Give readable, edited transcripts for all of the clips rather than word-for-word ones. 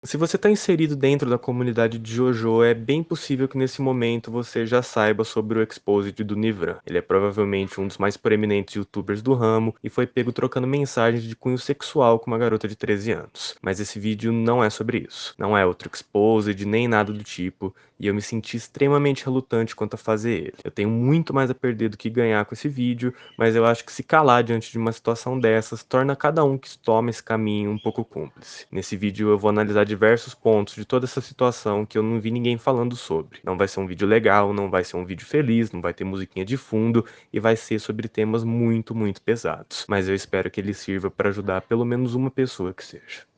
Se você está inserido dentro da comunidade de JoJo, é bem possível que nesse momento você já saiba sobre o Exposed do Nivran. Ele é provavelmente um dos mais proeminentes youtubers do ramo e foi pego trocando mensagens de cunho sexual com uma garota de 13 anos. Mas esse vídeo não é sobre isso. Não é outro Exposed, nem nada do tipo, e eu me senti extremamente relutante quanto a fazer ele. Eu tenho muito mais a perder do que ganhar com esse vídeo, mas eu acho que se calar diante de uma situação dessas torna cada um que toma esse caminho um pouco cúmplice. Nesse vídeo eu vou analisar diversos pontos de toda essa situação que eu não vi ninguém falando sobre. Não vai ser um vídeo legal, não vai ser um vídeo feliz, não vai ter musiquinha de fundo e vai ser sobre temas muito, muito pesados. Mas eu espero que ele sirva para ajudar pelo menos uma pessoa que seja.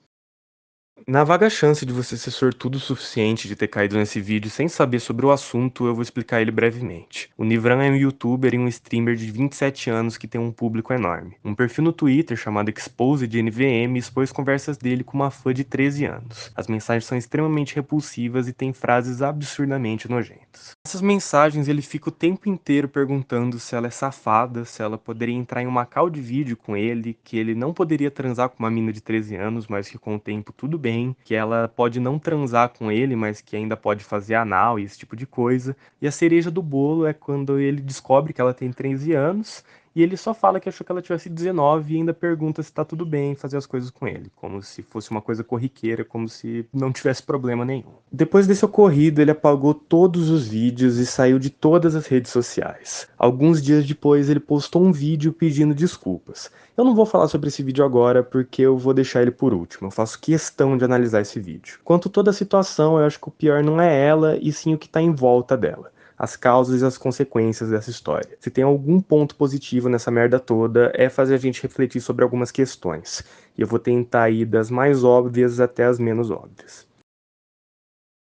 Na vaga chance de você ser sortudo o suficiente de ter caído nesse vídeo sem saber sobre o assunto, eu vou explicar ele brevemente. O Nivran é um youtuber e um streamer de 27 anos que tem um público enorme. Um perfil no Twitter chamado ExposedNVM expôs conversas dele com uma fã de 13 anos. As mensagens são extremamente repulsivas e têm frases absurdamente nojentas. Nessas mensagens ele fica o tempo inteiro perguntando se ela é safada, se ela poderia entrar em uma call de vídeo com ele, que ele não poderia transar com uma mina de 13 anos, mas que com o tempo tudo bem, que ela pode não transar com ele, mas que ainda pode fazer anal e esse tipo de coisa. E a cereja do bolo é quando ele descobre que ela tem 13 anos e ele só fala que achou que ela tivesse 19 e ainda pergunta se tá tudo bem fazer as coisas com ele, como se fosse uma coisa corriqueira, como se não tivesse problema nenhum. Depois desse ocorrido, ele apagou todos os vídeos e saiu de todas as redes sociais. Alguns dias depois, ele postou um vídeo pedindo desculpas. Eu não vou falar sobre esse vídeo agora porque eu vou deixar ele por último, eu faço questão de analisar esse vídeo. Quanto toda a situação, eu acho que o pior não é ela, e sim o que tá em volta dela. As causas e as consequências dessa história. Se tem algum ponto positivo nessa merda toda, é fazer a gente refletir sobre algumas questões. E eu vou tentar ir das mais óbvias até as menos óbvias.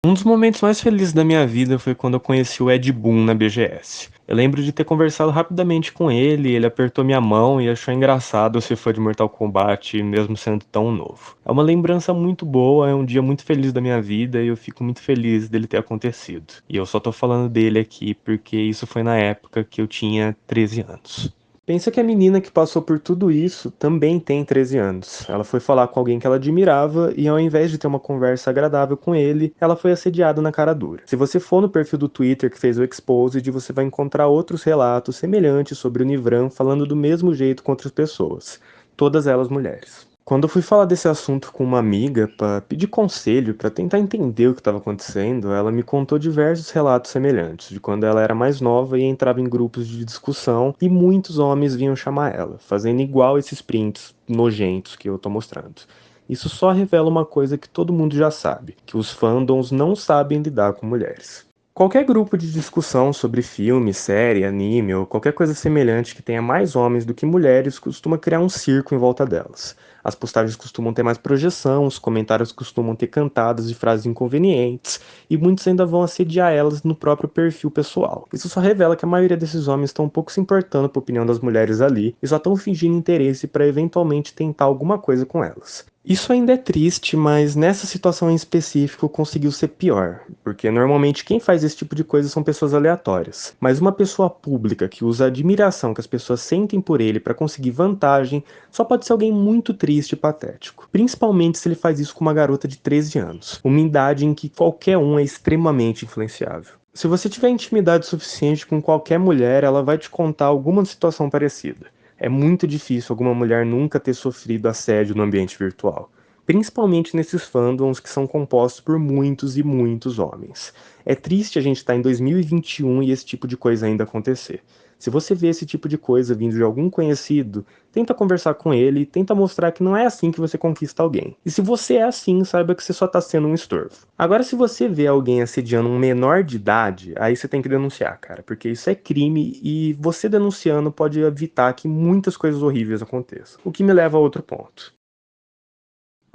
Um dos momentos mais felizes da minha vida foi quando eu conheci o Ed Boon na BGS. Eu lembro de ter conversado rapidamente com ele apertou minha mão e achou engraçado eu ser fã de Mortal Kombat, mesmo sendo tão novo. É uma lembrança muito boa, é um dia muito feliz da minha vida e eu fico muito feliz dele ter acontecido. E eu só tô falando dele aqui porque isso foi na época que eu tinha 13 anos. Pensa que a menina que passou por tudo isso também tem 13 anos. Ela foi falar com alguém que ela admirava e ao invés de ter uma conversa agradável com ele, ela foi assediada na cara dura. Se você for no perfil do Twitter que fez o Exposed, você vai encontrar outros relatos semelhantes sobre o Nivran falando do mesmo jeito com outras pessoas. Todas elas mulheres. Quando eu fui falar desse assunto com uma amiga para pedir conselho, para tentar entender o que estava acontecendo, ela me contou diversos relatos semelhantes, de quando ela era mais nova e entrava em grupos de discussão e muitos homens vinham chamar ela, fazendo igual esses prints nojentos que eu tô mostrando. Isso só revela uma coisa que todo mundo já sabe, que os fandoms não sabem lidar com mulheres. Qualquer grupo de discussão sobre filme, série, anime ou qualquer coisa semelhante que tenha mais homens do que mulheres costuma criar um circo em volta delas. As postagens costumam ter mais projeção, os comentários costumam ter cantadas de frases inconvenientes, e muitos ainda vão assediar elas no próprio perfil pessoal. Isso só revela que a maioria desses homens estão um pouco se importando com a opinião das mulheres ali, e só estão fingindo interesse para eventualmente tentar alguma coisa com elas. Isso ainda é triste, mas nessa situação em específico conseguiu ser pior, porque normalmente quem faz esse tipo de coisa são pessoas aleatórias. Mas uma pessoa pública que usa a admiração que as pessoas sentem por ele para conseguir vantagem só pode ser alguém muito triste e patético. Principalmente se ele faz isso com uma garota de 13 anos, uma idade em que qualquer um é extremamente influenciável. Se você tiver intimidade suficiente com qualquer mulher, ela vai te contar alguma situação parecida. É muito difícil alguma mulher nunca ter sofrido assédio no ambiente virtual, principalmente nesses fandoms que são compostos por muitos e muitos homens. É triste a gente estar em 2021 e esse tipo de coisa ainda acontecer. Se você vê esse tipo de coisa vindo de algum conhecido, tenta conversar com ele, tenta mostrar que não é assim que você conquista alguém. E se você é assim, saiba que você só tá sendo um estorvo. Agora, se você vê alguém assediando um menor de idade, aí você tem que denunciar, cara, porque isso é crime e você denunciando pode evitar que muitas coisas horríveis aconteçam. O que me leva a outro ponto.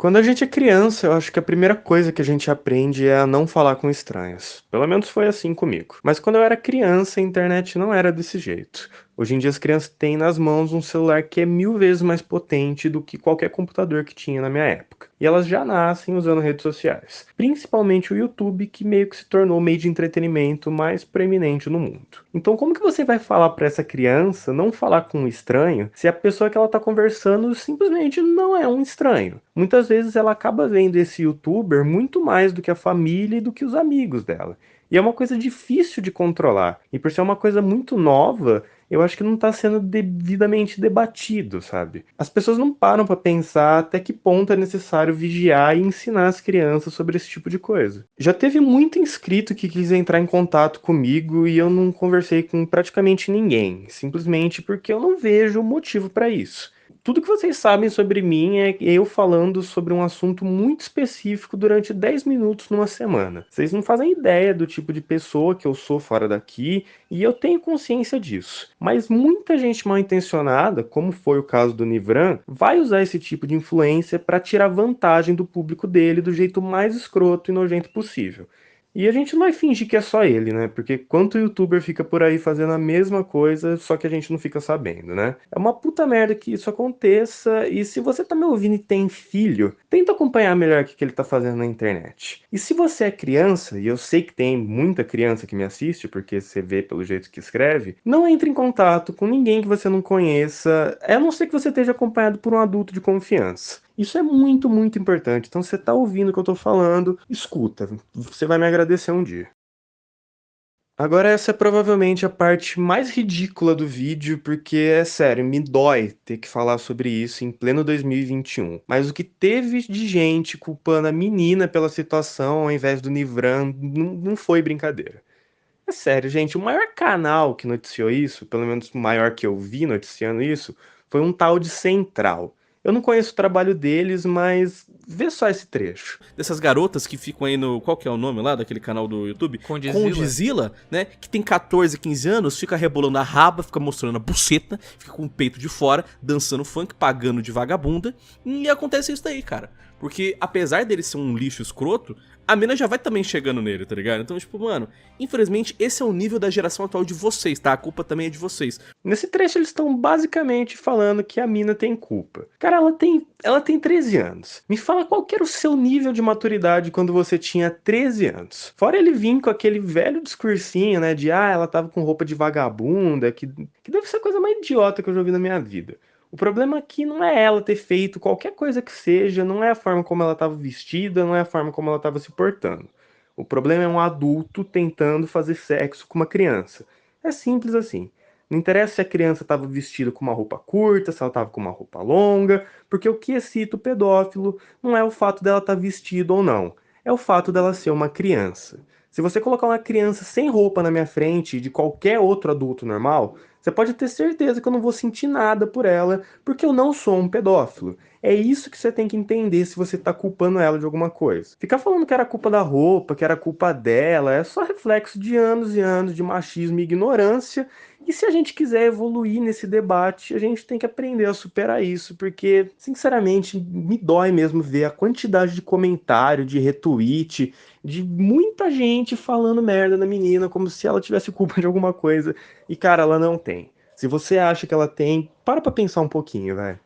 Quando a gente é criança, eu acho que a primeira coisa que a gente aprende é a não falar com estranhos. Pelo menos foi assim comigo. Mas quando eu era criança, a internet não era desse jeito. Hoje em dia as crianças têm nas mãos um celular que é 1000 vezes mais potente do que qualquer computador que tinha na minha época. E elas já nascem usando redes sociais, principalmente o YouTube, que meio que se tornou o meio de entretenimento mais proeminente no mundo. Então como que você vai falar para essa criança não falar com um estranho se a pessoa que ela está conversando simplesmente não é um estranho? Muitas vezes ela acaba vendo esse YouTuber muito mais do que a família e do que os amigos dela. E é uma coisa difícil de controlar. E por ser uma coisa muito nova, eu acho que não está sendo devidamente debatido, sabe? As pessoas não param para pensar até que ponto é necessário vigiar e ensinar as crianças sobre esse tipo de coisa. Já teve muito inscrito que quis entrar em contato comigo e eu não conversei com praticamente ninguém, simplesmente porque eu não vejo motivo para isso. Tudo que vocês sabem sobre mim é eu falando sobre um assunto muito específico durante 10 minutos numa semana. Vocês não fazem ideia do tipo de pessoa que eu sou fora daqui e eu tenho consciência disso. Mas muita gente mal intencionada, como foi o caso do Nivran, vai usar esse tipo de influência para tirar vantagem do público dele do jeito mais escroto e nojento possível. E a gente não vai fingir que é só ele, né? Porque quanto youtuber fica por aí fazendo a mesma coisa, só que a gente não fica sabendo, né? É uma puta merda que isso aconteça, e se você tá me ouvindo e tem filho, tenta acompanhar melhor o que ele tá fazendo na internet. E se você é criança, e eu sei que tem muita criança que me assiste, porque você vê pelo jeito que escreve, não entre em contato com ninguém que você não conheça, a não ser que você esteja acompanhado por um adulto de confiança. Isso é muito, muito importante. Então, você tá ouvindo o que eu tô falando, escuta. Você vai me agradecer um dia. Agora, essa é provavelmente a parte mais ridícula do vídeo, porque, é sério, me dói ter que falar sobre isso em pleno 2021. Mas o que teve de gente culpando a menina pela situação ao invés do Nivran não foi brincadeira. É sério, gente, o maior canal que noticiou isso, pelo menos o maior que eu vi noticiando isso, foi um tal de Central. Eu não conheço o trabalho deles, mas vê só esse trecho. Dessas garotas que ficam aí no... Qual que é o nome lá daquele canal do YouTube? Condzilla. Condzilla, né? Que tem 14, 15 anos, fica rebolando a raba, fica mostrando a buceta, fica com o peito de fora, dançando funk, pagando de vagabunda. E acontece isso daí, cara. Porque apesar dele ser um lixo escroto, a mina já vai também chegando nele, tá ligado? Então, tipo, mano, infelizmente esse é o nível da geração atual de vocês, tá? A culpa também é de vocês. Nesse trecho eles estão basicamente falando que a mina tem culpa. Cara, ela tem 13 anos. Me fala qual que era o seu nível de maturidade quando você tinha 13 anos. Fora ele vir com aquele velho discursinho, né, de ela tava com roupa de vagabunda, que deve ser a coisa mais idiota que eu já ouvi na minha vida. O problema aqui não é ela ter feito qualquer coisa que seja, não é a forma como ela estava vestida, não é a forma como ela estava se portando. O problema é um adulto tentando fazer sexo com uma criança. É simples assim. Não interessa se a criança estava vestida com uma roupa curta, se ela estava com uma roupa longa, porque o que excita o pedófilo não é o fato dela estar vestida ou não, é o fato dela ser uma criança. Se você colocar uma criança sem roupa na minha frente de qualquer outro adulto normal, você pode ter certeza que eu não vou sentir nada por ela, porque eu não sou um pedófilo. É isso que você tem que entender se você tá culpando ela de alguma coisa. Ficar falando que era culpa da roupa, que era culpa dela, é só reflexo de anos e anos de machismo e ignorância. E se a gente quiser evoluir nesse debate, a gente tem que aprender a superar isso, porque, sinceramente, me dói mesmo ver a quantidade de comentário, de retweet, de muita gente falando merda na menina, como se ela tivesse culpa de alguma coisa. E, cara, ela não tem. Se você acha que ela tem, para pra pensar um pouquinho, velho.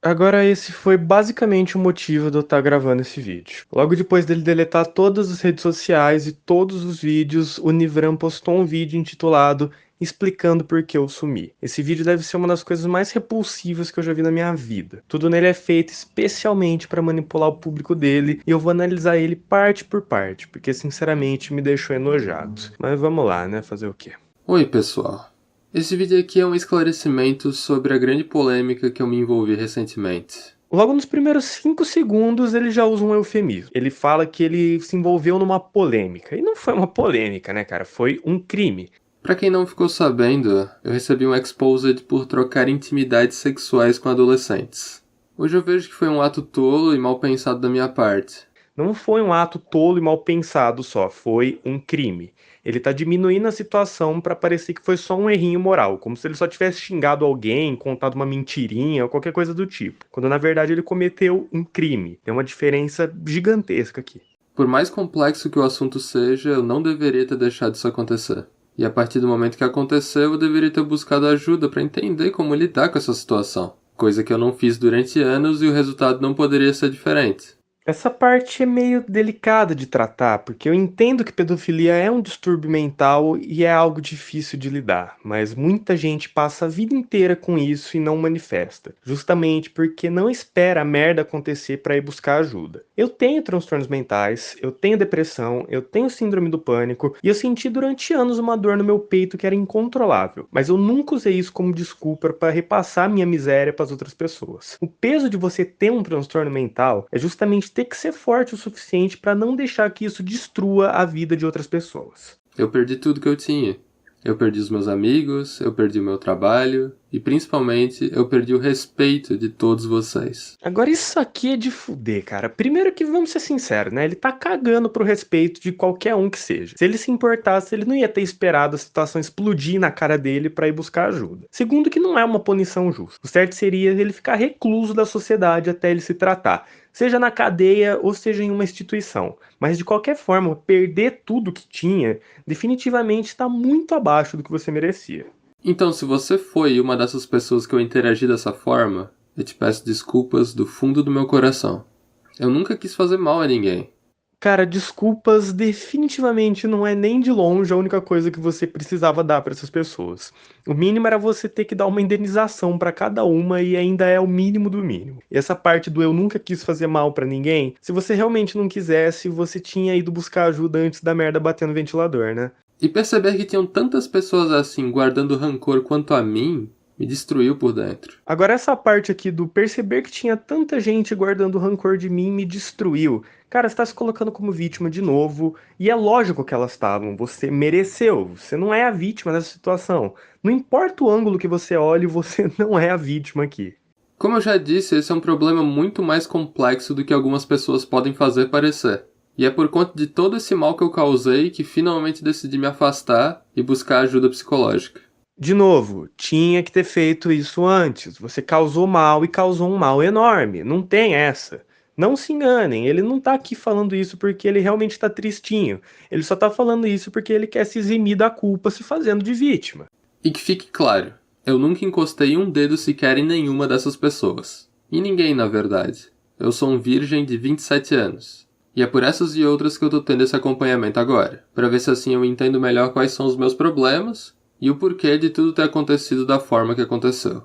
Agora, esse foi basicamente o motivo de eu estar gravando esse vídeo. Logo depois dele deletar todas as redes sociais e todos os vídeos, o Nivran postou um vídeo intitulado explicando por que eu sumi. Esse vídeo deve ser uma das coisas mais repulsivas que eu já vi na minha vida. Tudo nele é feito especialmente para manipular o público dele e eu vou analisar ele parte por parte, porque sinceramente me deixou enojado. Mas vamos lá, né? Fazer o quê? Oi, pessoal. Esse vídeo aqui é um esclarecimento sobre a grande polêmica que eu me envolvi recentemente. Logo nos primeiros 5 segundos ele já usa um eufemismo. Ele fala que ele se envolveu numa polêmica. E não foi uma polêmica, né, cara? Foi um crime. Pra quem não ficou sabendo, eu recebi um exposed por trocar intimidades sexuais com adolescentes. Hoje eu vejo que foi um ato tolo e mal pensado da minha parte. Não foi um ato tolo e mal pensado só, foi um crime. Ele tá diminuindo a situação pra parecer que foi só um errinho moral, como se ele só tivesse xingado alguém, contado uma mentirinha ou qualquer coisa do tipo, quando na verdade ele cometeu um crime. Tem uma diferença gigantesca aqui. Por mais complexo que o assunto seja, eu não deveria ter deixado isso acontecer. E a partir do momento que aconteceu, eu deveria ter buscado ajuda para entender como lidar com essa situação. Coisa que eu não fiz durante anos e o resultado não poderia ser diferente. Essa parte é meio delicada de tratar, porque eu entendo que pedofilia é um distúrbio mental e é algo difícil de lidar, mas muita gente passa a vida inteira com isso e não manifesta, justamente porque não espera a merda acontecer para ir buscar ajuda. Eu tenho transtornos mentais, eu tenho depressão, eu tenho síndrome do pânico e eu senti durante anos uma dor no meu peito que era incontrolável, mas eu nunca usei isso como desculpa para repassar minha miséria para as outras pessoas. O peso de você ter um transtorno mental é justamente ter que ser forte o suficiente para não deixar que isso destrua a vida de outras pessoas. Eu perdi tudo que eu tinha. Eu perdi os meus amigos, eu perdi o meu trabalho e, principalmente, eu perdi o respeito de todos vocês. Agora isso aqui é de fuder, cara. Primeiro que vamos ser sinceros, né? Ele tá cagando pro respeito de qualquer um que seja. Se ele se importasse, ele não ia ter esperado a situação explodir na cara dele pra ir buscar ajuda. Segundo que não é uma punição justa. O certo seria ele ficar recluso da sociedade até ele se tratar. Seja na cadeia ou seja em uma instituição. Mas de qualquer forma, perder tudo que tinha definitivamente está muito abaixo do que você merecia. Então, se você foi uma dessas pessoas que eu interagi dessa forma, eu te peço desculpas do fundo do meu coração. Eu nunca quis fazer mal a ninguém. Cara, desculpas definitivamente não é nem de longe a única coisa que você precisava dar para essas pessoas. O mínimo era você ter que dar uma indenização para cada uma e ainda é o mínimo do mínimo. E essa parte do eu nunca quis fazer mal para ninguém, se você realmente não quisesse, você tinha ido buscar ajuda antes da merda bater no ventilador, né? E perceber que tinham tantas pessoas assim guardando rancor quanto a mim, me destruiu por dentro. Agora essa parte aqui do perceber que tinha tanta gente guardando rancor de mim me destruiu. Cara, você tá se colocando como vítima de novo, e é lógico que elas estavam, você mereceu, você não é a vítima dessa situação. Não importa o ângulo que você olhe, você não é a vítima aqui. Como eu já disse, esse é um problema muito mais complexo do que algumas pessoas podem fazer parecer. E é por conta de todo esse mal que eu causei que finalmente decidi me afastar e buscar ajuda psicológica. De novo, tinha que ter feito isso antes. Você causou mal e causou um mal enorme. Não tem essa. Não se enganem, ele não tá aqui falando isso porque ele realmente tá tristinho. Ele só tá falando isso porque ele quer se eximir da culpa se fazendo de vítima. E que fique claro, eu nunca encostei um dedo sequer em nenhuma dessas pessoas. E ninguém, na verdade. Eu sou um virgem de 27 anos. E é por essas e outras que eu tô tendo esse acompanhamento agora, para ver se assim eu entendo melhor quais são os meus problemas e o porquê de tudo ter acontecido da forma que aconteceu.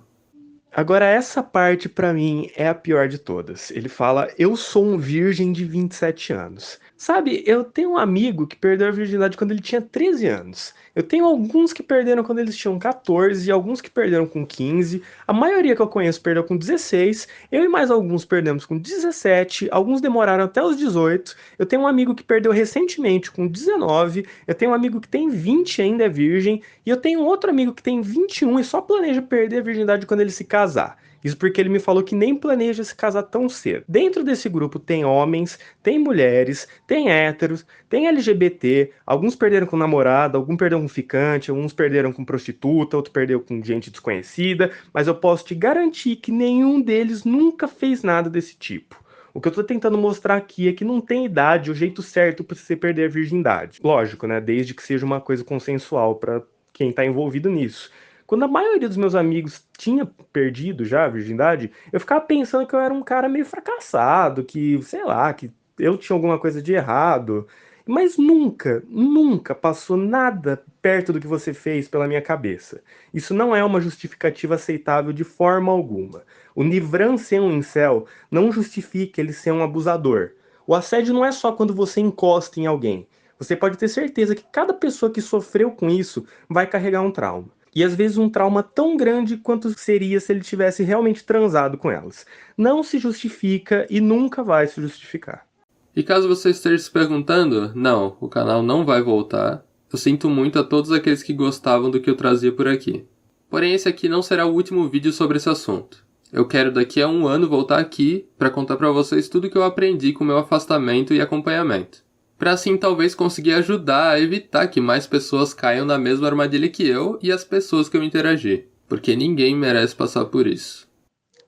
Agora, essa parte pra mim é a pior de todas. Ele fala, eu sou um virgem de 27 anos. Sabe, eu tenho um amigo que perdeu a virgindade quando ele tinha 13 anos. Eu tenho alguns que perderam quando eles tinham 14 e alguns que perderam com 15. A maioria que eu conheço perdeu com 16. Eu e mais alguns perdemos com 17. Alguns demoraram até os 18. Eu tenho um amigo que perdeu recentemente com 19. Eu tenho um amigo que tem 20 e ainda é virgem. E eu tenho um outro amigo que tem 21 e só planeja perder a virgindade quando ele se casar. Isso porque ele me falou que nem planeja se casar tão cedo. Dentro desse grupo tem homens, tem mulheres, tem héteros, tem LGBT, alguns perderam com namorada, alguns perderam com ficante, alguns perderam com prostituta, outros perderam com gente desconhecida, mas eu posso te garantir que nenhum deles nunca fez nada desse tipo. O que eu tô tentando mostrar aqui é que não tem idade, o jeito certo para você perder a virgindade. Lógico, né? Desde que seja uma coisa consensual para quem tá envolvido nisso. Quando a maioria dos meus amigos tinha perdido já a virgindade, eu ficava pensando que eu era um cara meio fracassado, que, sei lá, que eu tinha alguma coisa de errado. Mas nunca, nunca passou nada perto do que você fez pela minha cabeça. Isso não é uma justificativa aceitável de forma alguma. O Nivran ser um incel não justifica ele ser um abusador. O assédio não é só quando você encosta em alguém. Você pode ter certeza que cada pessoa que sofreu com isso vai carregar um trauma. E às vezes um trauma tão grande quanto seria se ele tivesse realmente transado com elas. Não se justifica e nunca vai se justificar. E caso você esteja se perguntando, não, o canal não vai voltar. Eu sinto muito a todos aqueles que gostavam do que eu trazia por aqui. Porém, esse aqui não será o último vídeo sobre esse assunto. Eu quero daqui a 1 ano voltar aqui para contar para vocês tudo que eu aprendi com meu afastamento e acompanhamento. Para assim talvez conseguir ajudar a evitar que mais pessoas caiam na mesma armadilha que eu e as pessoas que eu interagi. Porque ninguém merece passar por isso.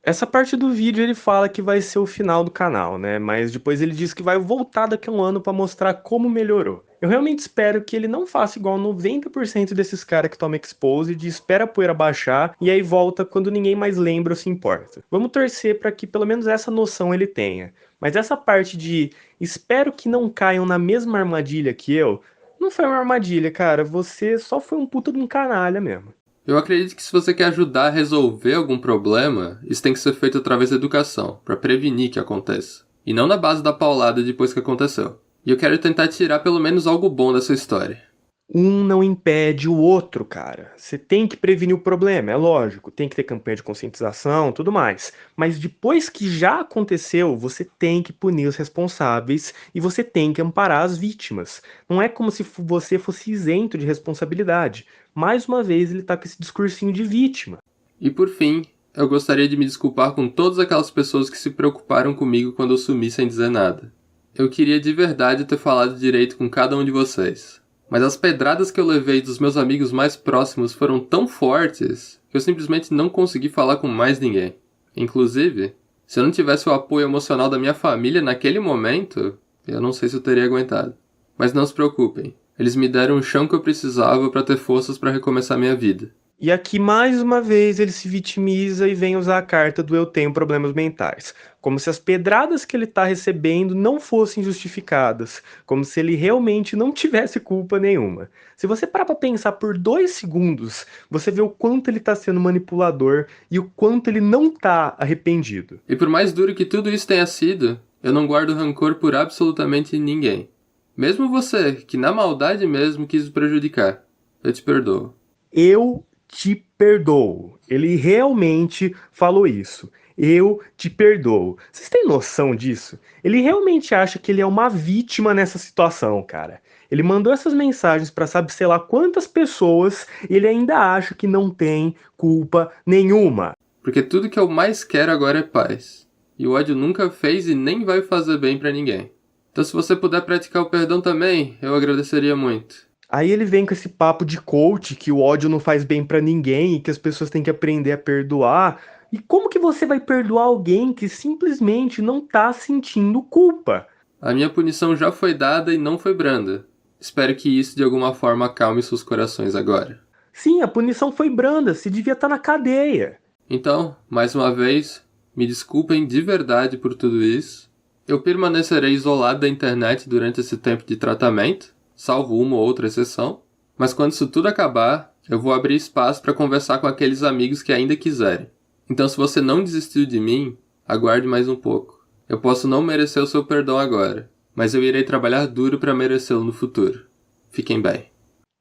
Essa parte do vídeo ele fala que vai ser o final do canal, né? Mas depois ele diz que vai voltar daqui a um ano pra mostrar como melhorou. Eu realmente espero que ele não faça igual 90% desses caras que tomam exposed, espera a poeira baixar e aí volta quando ninguém mais lembra ou se importa. Vamos torcer pra que pelo menos essa noção ele tenha. Mas essa parte de espero que não caiam na mesma armadilha que eu, não foi uma armadilha, cara. Você só foi um puta de um canalha mesmo. Eu acredito que se você quer ajudar a resolver algum problema, isso tem que ser feito através da educação, para prevenir que aconteça. E não na base da paulada depois que aconteceu. E eu quero tentar tirar pelo menos algo bom dessa história. Um não impede o outro, cara. Você tem que prevenir o problema, é lógico. Tem que ter campanha de conscientização, tudo mais. Mas depois que já aconteceu, você tem que punir os responsáveis e você tem que amparar as vítimas. Não é como se você fosse isento de responsabilidade. Mais uma vez, ele tá com esse discursinho de vítima. E por fim, eu gostaria de me desculpar com todas aquelas pessoas que se preocuparam comigo quando eu sumi sem dizer nada. Eu queria de verdade ter falado direito com cada um de vocês. Mas as pedradas que eu levei dos meus amigos mais próximos foram tão fortes que eu simplesmente não consegui falar com mais ninguém. Inclusive, se eu não tivesse o apoio emocional da minha família naquele momento, eu não sei se eu teria aguentado. Mas não se preocupem, eles me deram o chão que eu precisava para ter forças para recomeçar minha vida. E aqui, mais uma vez, ele se vitimiza e vem usar a carta do eu tenho problemas mentais. Como se as pedradas que ele tá recebendo não fossem justificadas. Como se ele realmente não tivesse culpa nenhuma. Se você parar pra pensar por 2 segundos, você vê o quanto ele tá sendo manipulador e o quanto ele não tá arrependido. E por mais duro que tudo isso tenha sido, eu não guardo rancor por absolutamente ninguém. Mesmo você, que na maldade mesmo quis me prejudicar, eu te perdoo. Eu te perdoo. Ele realmente falou isso. Eu te perdoo. Vocês têm noção disso? Ele realmente acha que ele é uma vítima nessa situação, cara. Ele mandou essas mensagens para sabe sei lá quantas pessoas e ele ainda acha que não tem culpa nenhuma. Porque tudo que eu mais quero agora é paz. E o ódio nunca fez e nem vai fazer bem pra ninguém. Então se você puder praticar o perdão também, eu agradeceria muito. Aí ele vem com esse papo de coach que o ódio não faz bem pra ninguém e que as pessoas têm que aprender a perdoar. E como que você vai perdoar alguém que simplesmente não tá sentindo culpa? A minha punição já foi dada e não foi branda. Espero que isso de alguma forma acalme seus corações agora. Sim, a punição foi branda, se devia estar na cadeia. Então, mais uma vez, me desculpem de verdade por tudo isso. Eu permanecerei isolado da internet durante esse tempo de tratamento, salvo uma ou outra exceção. Mas quando isso tudo acabar, eu vou abrir espaço para conversar com aqueles amigos que ainda quiserem. Então, se você não desistiu de mim, aguarde mais um pouco. Eu posso não merecer o seu perdão agora, mas eu irei trabalhar duro para merecê-lo no futuro. Fiquem bem.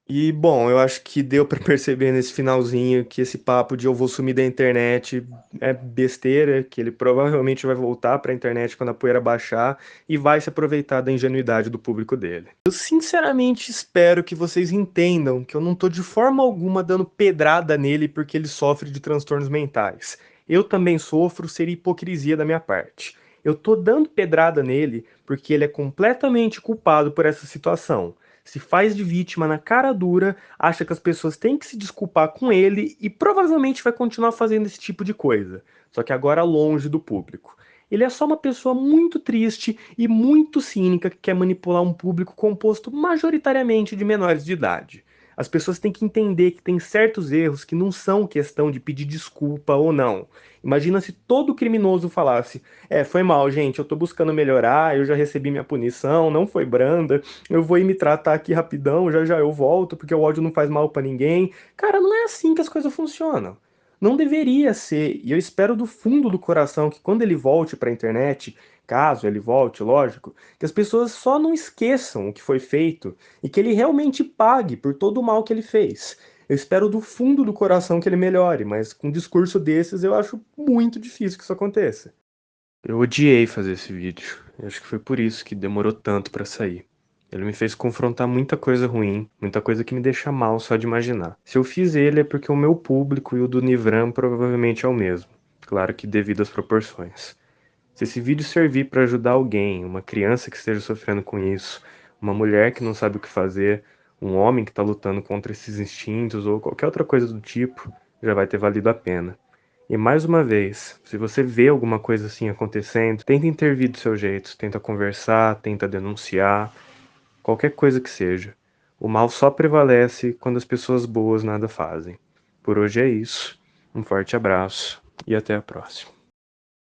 E bom, eu acho que deu pra perceber nesse finalzinho que esse papo de eu vou sumir da internet é besteira, que ele provavelmente vai voltar pra internet quando a poeira baixar e vai se aproveitar da ingenuidade do público dele. Eu sinceramente espero que vocês entendam que eu não tô de forma alguma dando pedrada nele porque ele sofre de transtornos mentais. Eu também sofro, seria hipocrisia da minha parte. Eu tô dando pedrada nele porque ele é completamente culpado por essa situação. Se faz de vítima na cara dura, acha que as pessoas têm que se desculpar com ele e provavelmente vai continuar fazendo esse tipo de coisa, só que agora longe do público. Ele é só uma pessoa muito triste e muito cínica que quer manipular um público composto majoritariamente de menores de idade. As pessoas têm que entender que tem certos erros que não são questão de pedir desculpa ou não. Imagina se todo criminoso falasse: foi mal, gente, eu tô buscando melhorar, eu já recebi minha punição, não foi branda, eu vou ir me tratar aqui rapidão, já já eu volto, porque o ódio não faz mal pra ninguém. Cara, não é assim que as coisas funcionam. Não deveria ser, e eu espero do fundo do coração que quando ele volte pra internet, caso ele volte, lógico, que as pessoas só não esqueçam o que foi feito e que ele realmente pague por todo o mal que ele fez. Eu espero do fundo do coração que ele melhore, mas com um discurso desses eu acho muito difícil que isso aconteça. Eu odiei fazer esse vídeo. Eu acho que foi por isso que demorou tanto pra sair. Ele me fez confrontar muita coisa ruim, muita coisa que me deixa mal só de imaginar. Se eu fiz ele é porque o meu público e o do Nivram provavelmente é o mesmo. Claro que devido às proporções. Se esse vídeo servir para ajudar alguém, uma criança que esteja sofrendo com isso, uma mulher que não sabe o que fazer, um homem que está lutando contra esses instintos ou qualquer outra coisa do tipo, já vai ter valido a pena. E mais uma vez, se você vê alguma coisa assim acontecendo, tenta intervir do seu jeito, tenta conversar, tenta denunciar, qualquer coisa que seja. O mal só prevalece quando as pessoas boas nada fazem. Por hoje é isso. Um forte abraço e até a próxima.